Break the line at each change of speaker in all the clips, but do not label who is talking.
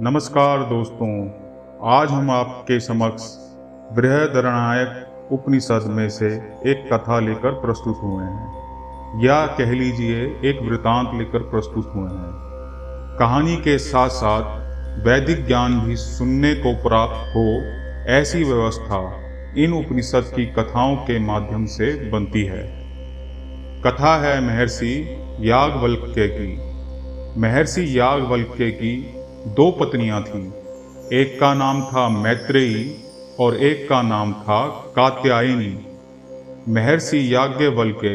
नमस्कार दोस्तों, आज हम आपके समक्ष बृहदारण्यक उपनिषद में से एक कथा लेकर प्रस्तुत हुए हैं, या कह लीजिए एक वृतांत लेकर प्रस्तुत हुए हैं। कहानी के साथ साथ वैदिक ज्ञान भी सुनने को प्राप्त हो, ऐसी व्यवस्था इन उपनिषद की कथाओं के माध्यम से बनती है। कथा है महर्षि याज्ञवल्क्य की। महर्षि याज्ञवल्क्य की दो पत्नियां थीं। एक का नाम था मैत्रेयी और एक का नाम था कात्यायनी। महर्षि याज्ञवल्क्य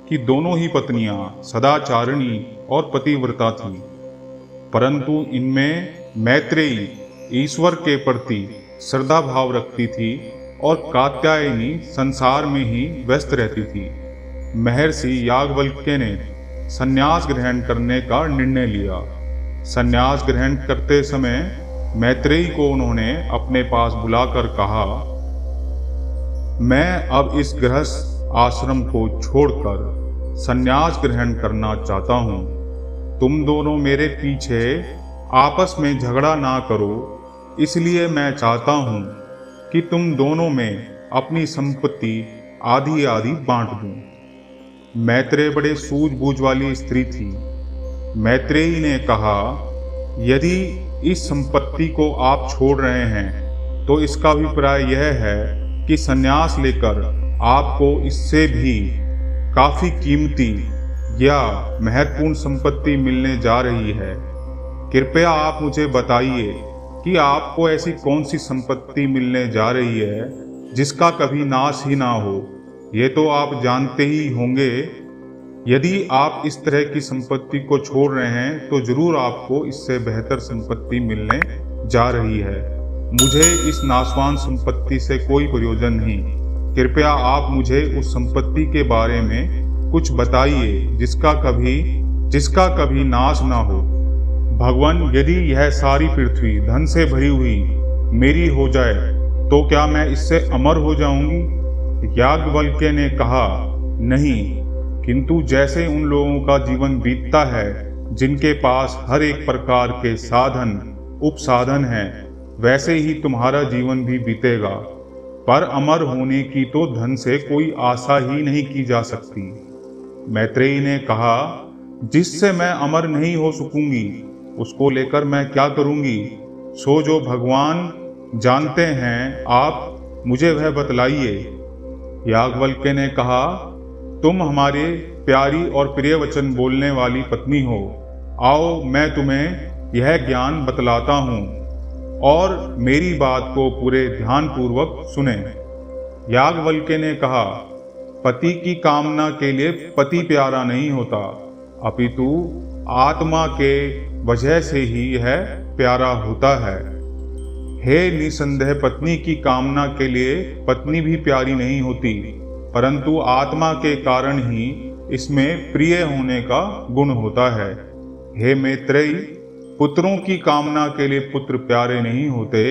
की दोनों ही पत्नियां सदाचारिणी और पतिव्रता थीं, परंतु इनमें मैत्रेयी ईश्वर के प्रति श्रद्धा भाव रखती थी और कात्यायनी संसार में ही व्यस्त रहती थी। महर्षि याज्ञवल्क्य ने संन्यास ग्रहण करने का निर्णय लिया। संन्यास ग्रहण करते समय मैत्रेयी को उन्होंने अपने पास बुलाकर कहा, मैं अब इस गृहस्थ आश्रम को छोड़कर संन्यास ग्रहण करना चाहता हूँ। तुम दोनों मेरे पीछे आपस में झगड़ा ना करो, इसलिए मैं चाहता हूँ कि तुम दोनों में अपनी संपत्ति आधी आधी बांट दूँ। मैत्रेयी बड़े सूझबूझ वाली स्त्री थी। मैत्रेयी ने कहा, यदि इस संपत्ति को आप छोड़ रहे हैं तो इसका अभिप्राय यह है कि संन्यास लेकर आपको इससे भी काफी कीमती या महत्वपूर्ण संपत्ति मिलने जा रही है। कृपया आप मुझे बताइए कि आपको ऐसी कौन सी संपत्ति मिलने जा रही है जिसका कभी नाश ही ना हो। ये तो आप जानते ही होंगे। यदि आप इस तरह की संपत्ति को छोड़ रहे हैं तो जरूर आपको इससे बेहतर संपत्ति मिलने जा रही है। मुझे इस नाशवान संपत्ति से कोई प्रयोजन नहीं। कृपया आप मुझे उस संपत्ति के बारे में कुछ बताइए जिसका कभी नाश ना हो। भगवान, यदि यह सारी पृथ्वी धन से भरी हुई मेरी हो जाए तो क्या मैं इससे अमर हो जाऊंगी? याज्ञवल्क्य ने कहा, नहीं, किंतु जैसे उन लोगों का जीवन बीतता है जिनके पास हर एक प्रकार के साधन उपसाधन हैं, वैसे ही तुम्हारा जीवन भी बीतेगा। पर अमर होने की तो धन से कोई आशा ही नहीं की जा सकती। मैत्रेयी ने कहा, जिससे मैं अमर नहीं हो सकूंगी उसको लेकर मैं क्या करूंगी? सो जो भगवान जानते हैं, आप मुझे वह बतलाइए। याज्ञवल्क्य ने कहा, तुम हमारे प्यारी और प्रिय वचन बोलने वाली पत्नी हो। आओ मैं तुम्हें यह ज्ञान बतलाता हूँ और मेरी बात को पूरे ध्यान पूर्वक सुने। याज्ञवल्क्य ने कहा, पति की कामना के लिए पति प्यारा नहीं होता, अपितु आत्मा के वजह से ही यह प्यारा होता है। हे निसंदेह, पत्नी की कामना के लिए पत्नी भी प्यारी नहीं होती, परंतु आत्मा के कारण ही इसमें प्रिय होने का गुण होता है। हे मैत्रेयी, पुत्रों की कामना के लिए पुत्र प्यारे नहीं होते,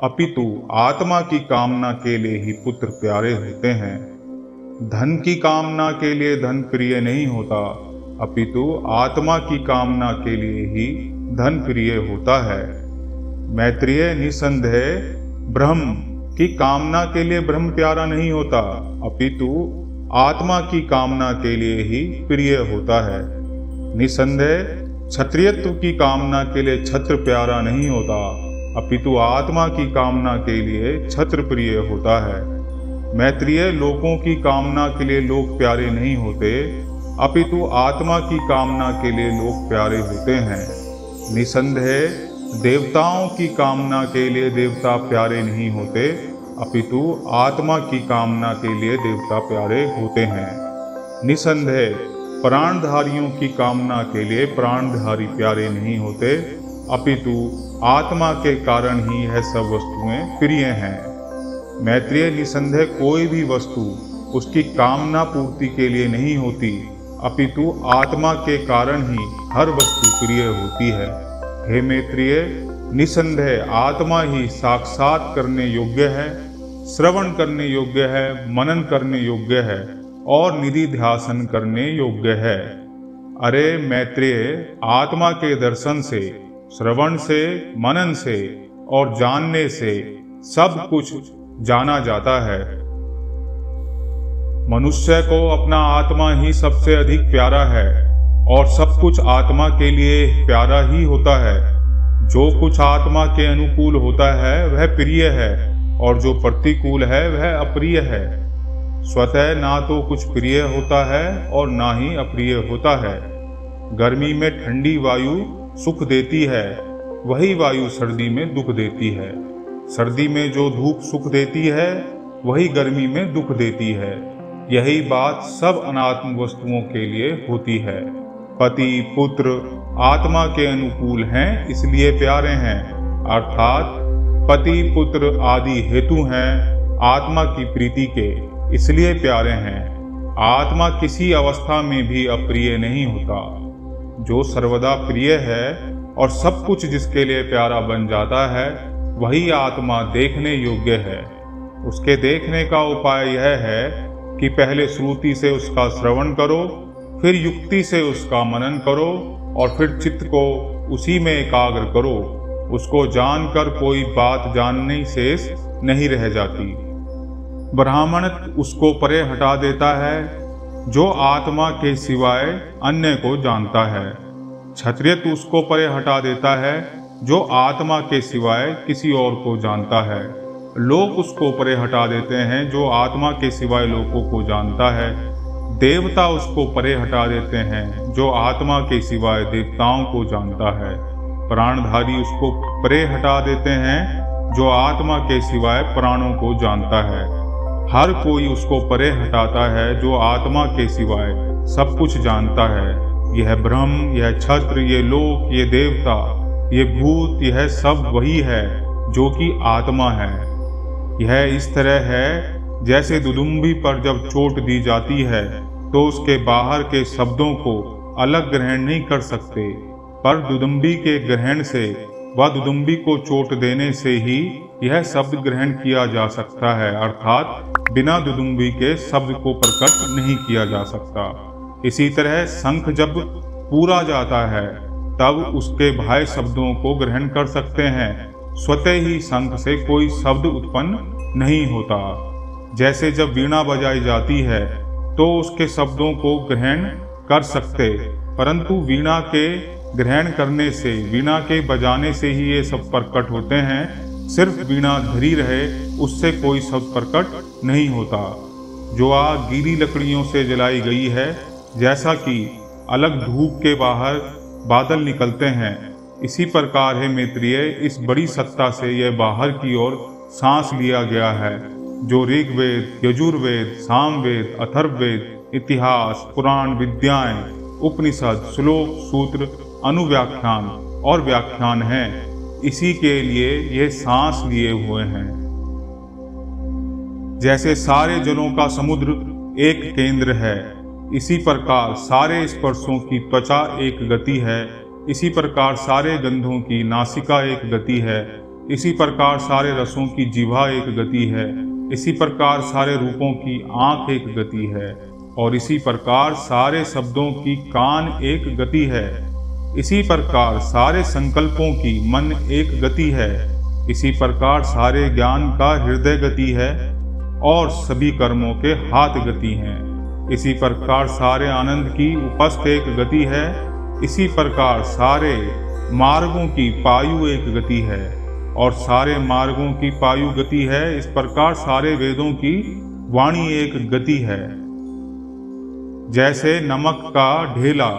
अपितु आत्मा की कामना के लिए ही पुत्र प्यारे होते हैं। धन की कामना के लिए धन प्रिय नहीं होता, अपितु आत्मा की कामना के लिए ही धन प्रिय होता है। मैत्रेय, निसंदेह ब्रह्म की कामना के लिए ब्रह्म प्यारा नहीं होता, अपितु आत्मा की कामना के लिए ही प्रिय होता है। निसंदेह क्षत्रियत्व की कामना के लिए छत्र प्यारा नहीं होता, अपितु आत्मा की कामना के लिए छत्र प्रिय होता है। मैत्रेय, लोगों की कामना के लिए लोग प्यारे नहीं होते, अपितु आत्मा की कामना के लिए लोग प्यारे होते हैं। निसंदेह देवताओं की कामना के लिए देवता प्यारे नहीं होते, अपितु आत्मा की कामना के लिए देवता प्यारे होते हैं। निसंदेह प्राणधारियों की कामना के लिए प्राणधारी प्यारे नहीं होते, अपितु आत्मा के कारण ही यह सब वस्तुएं प्रिय हैं। मैत्रेय, निसंदेह कोई भी वस्तु उसकी कामना पूर्ति के लिए नहीं होती, अपितु आत्मा के कारण ही हर वस्तु प्रिय होती है। हे मैत्रेय, निसंदेह आत्मा ही साक्षात करने योग्य है, श्रवण करने योग्य है, मनन करने योग्य है और निधिध्यासन करने योग्य है। अरे मैत्रेय, आत्मा के दर्शन से श्रवण से, मनन से और जानने से सब कुछ जाना जाता है। मनुष्य को अपना आत्मा ही सबसे अधिक प्यारा है और सब कुछ आत्मा के लिए प्यारा ही होता है। जो कुछ आत्मा के अनुकूल होता है वह प्रिय है और जो प्रतिकूल है वह अप्रिय है। स्वतः ना तो कुछ प्रिय होता है और ना ही अप्रिय होता है। गर्मी में ठंडी वायु सुख देती है, वही वायु सर्दी में दुख देती है। सर्दी में जो धूप सुख देती है वही गर्मी में दुख देती है। यही बात सब अनात्म वस्तुओं के लिए होती है। पति पुत्र आत्मा के अनुकूल हैं इसलिए प्यारे हैं, अर्थात पति पुत्र आदि हेतु हैं आत्मा की प्रीति के, इसलिए प्यारे हैं। आत्मा किसी अवस्था में भी अप्रिय नहीं होता। जो सर्वदा प्रिय है और सब कुछ जिसके लिए प्यारा बन जाता है वही आत्मा देखने योग्य है। उसके देखने का उपाय यह है कि पहले श्रुति से उसका श्रवण करो, फिर युक्ति से उसका मनन करो और फिर चित्त को उसी में एकाग्र करो। उसको जानकर कोई बात जानने शेष नहीं रह जाती। ब्राह्मण उसको परे हटा देता है जो आत्मा के सिवाय अन्य को जानता है। क्षत्रिय उसको परे हटा देता है जो आत्मा के सिवाय किसी और को जानता है। लोग उसको परे हटा देते हैं जो आत्मा के सिवाय लोगों को जानता है। देवता उसको परे हटा देते हैं जो आत्मा के सिवाय देवताओं को जानता है। प्राणधारी उसको परे हटा देते हैं जो आत्मा के सिवाय प्राणों को जानता है। हर कोई उसको परे हटाता है जो आत्मा के सिवाय सब कुछ जानता है। यह ब्रह्म, यह छत्र, ये लोक, ये देवता, ये भूत, यह सब वही है जो कि आत्मा है। यह इस तरह है जैसे दुदुम्बी पर जब चोट दी जाती है तो उसके बाहर के शब्दों को अलग ग्रहण नहीं कर सकते, पर दुदुम्बी के ग्रहण से व दुदुम्बी को चोट देने से ही यह शब्द ग्रहण किया जा सकता है, अर्थात बिना दुदुम्बी के शब्द को प्रकट नहीं किया जा सकता। इसी तरह शंख जब पूरा जाता है तब उसके बाह्य शब्दों को ग्रहण कर सकते हैं। स्वतः ही शंख से कोई शब्द उत्पन्न नहीं होता। जैसे जब वीणा बजाई जाती है तो उसके शब्दों को ग्रहण कर सकते, परंतु वीणा के ग्रहण करने से, वीणा के बजाने से ही ये सब प्रकट होते हैं। सिर्फ वीणा धरी रहे उससे कोई शब्द प्रकट नहीं होता। जो आग गीली लकड़ियों से जलाई गई है, जैसा कि अलग धूप के बाहर बादल निकलते हैं, इसी प्रकार है मैत्रेय इस बड़ी सत्ता से यह बाहर की ओर सांस लिया गया है, जो ऋग्वेद, यजुर्वेद, सामवेद, अथर्ववेद, इतिहास, पुराण, विद्याएं, उपनिषद, श्लोक, सूत्र, अनुव्याख्यान और व्याख्यान हैं। इसी के लिए ये सांस लिए हुए हैं। जैसे सारे जलों का समुद्र एक केंद्र है, इसी प्रकार सारे स्पर्शों की त्वचा एक गति है, इसी प्रकार सारे गंधों की नासिका एक गति है, इसी प्रकार सारे रसों की जिह्वा एक गति है, इसी प्रकार सारे रूपों की आंख एक गति है, और इसी प्रकार सारे शब्दों की कान एक गति है, इसी प्रकार सारे संकल्पों की मन एक गति है, इसी प्रकार सारे ज्ञान का हृदय गति है और सभी कर्मों के हाथ गति हैं। इसी प्रकार सारे आनंद की उपस्थ एक गति है, इसी प्रकार सारे मार्गों की पायु एक गति है और सारे मार्गों की पायु गति है। इस प्रकार सारे वेदों की वाणी एक गति है। जैसे नमक का ढेला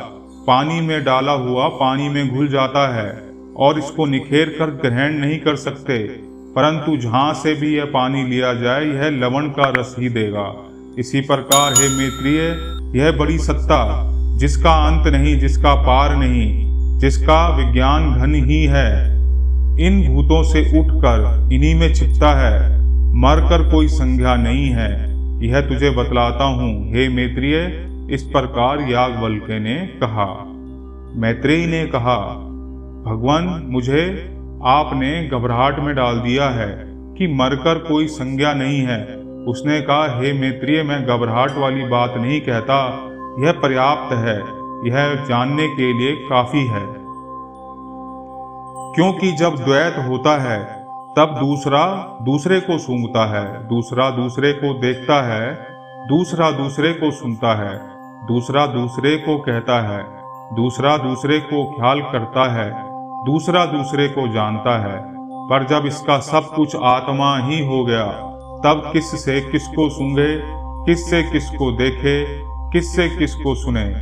पानी में डाला हुआ पानी में घुल जाता है और इसको निखेर कर ग्रहण नहीं कर सकते, परंतु जहां से भी यह पानी लिया जाए यह लवण का रस ही देगा। इसी प्रकार है मैत्रेय यह बड़ी सत्ता, जिसका अंत नहीं, जिसका पार नहीं, जिसका विज्ञान घन ही है, इन भूतों से उठकर इन्हीं में छिपता है, मरकर कोई संज्ञा नहीं है। यह तुझे बतलाता हूँ हे मैत्रेय। इस प्रकार याज्ञवल्क्य ने कहा। मैत्रेयी ने कहा, भगवान मुझे आपने घबराहट में डाल दिया है कि मरकर कोई संज्ञा नहीं है। उसने कहा, हे मैत्रेय मैं घबराहट वाली बात नहीं कहता, यह पर्याप्त है, यह जानने के लिए काफी है। क्योंकि जब द्वैत होता है तब दूसरा दूसरे को सूंघता है, दूसरा दूसरे को देखता है, दूसरा दूसरे को सुनता है, दूसरा दूसरे को कहता है, दूसरा दूसरे को ख्याल करता है, दूसरा दूसरे को जानता है। पर जब इसका सब कुछ आत्मा ही हो गया तब किससे किसको सूंघे, किससे किसको देखे, किससे किसको सुने,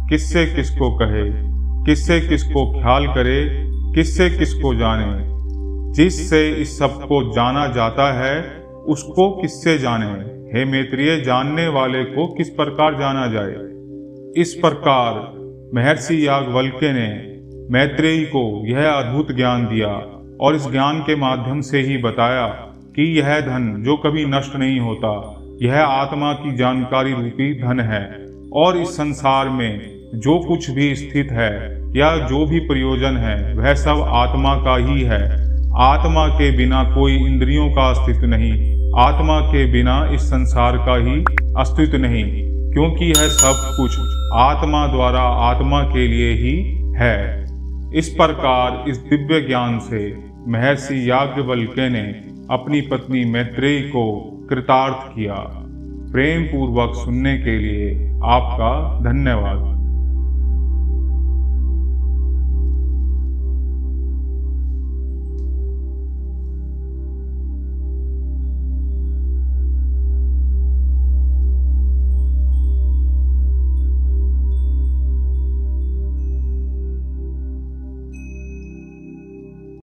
किससे किसको कहे, किससे किसको ख्याल करे, किससे किसको जाने। जिससे इस सब को जाना जाता है उसको किससे जाने। हे मैत्रेय, जानने वाले को किस प्रकार जाना जाए। इस प्रकार महर्षि याज्ञवल्क्य ने मैत्रेयी को यह अद्भुत ज्ञान दिया और इस ज्ञान के माध्यम से ही बताया कि यह धन जो कभी नष्ट नहीं होता, यह आत्मा की जानकारी रूपी धन है और इस संसार में जो कुछ भी स्थित है या जो भी प्रयोजन है वह सब आत्मा का ही है। आत्मा के बिना कोई इंद्रियों का अस्तित्व नहीं, आत्मा के बिना इस संसार का ही अस्तित्व नहीं, क्योंकि यह सब कुछ आत्मा द्वारा आत्मा के लिए ही है। इस प्रकार इस दिव्य ज्ञान से महर्षि याज्ञवल्क्य ने अपनी पत्नी मैत्रेयी को कृतार्थ किया। प्रेम पूर्वक सुनने के लिए आपका धन्यवाद।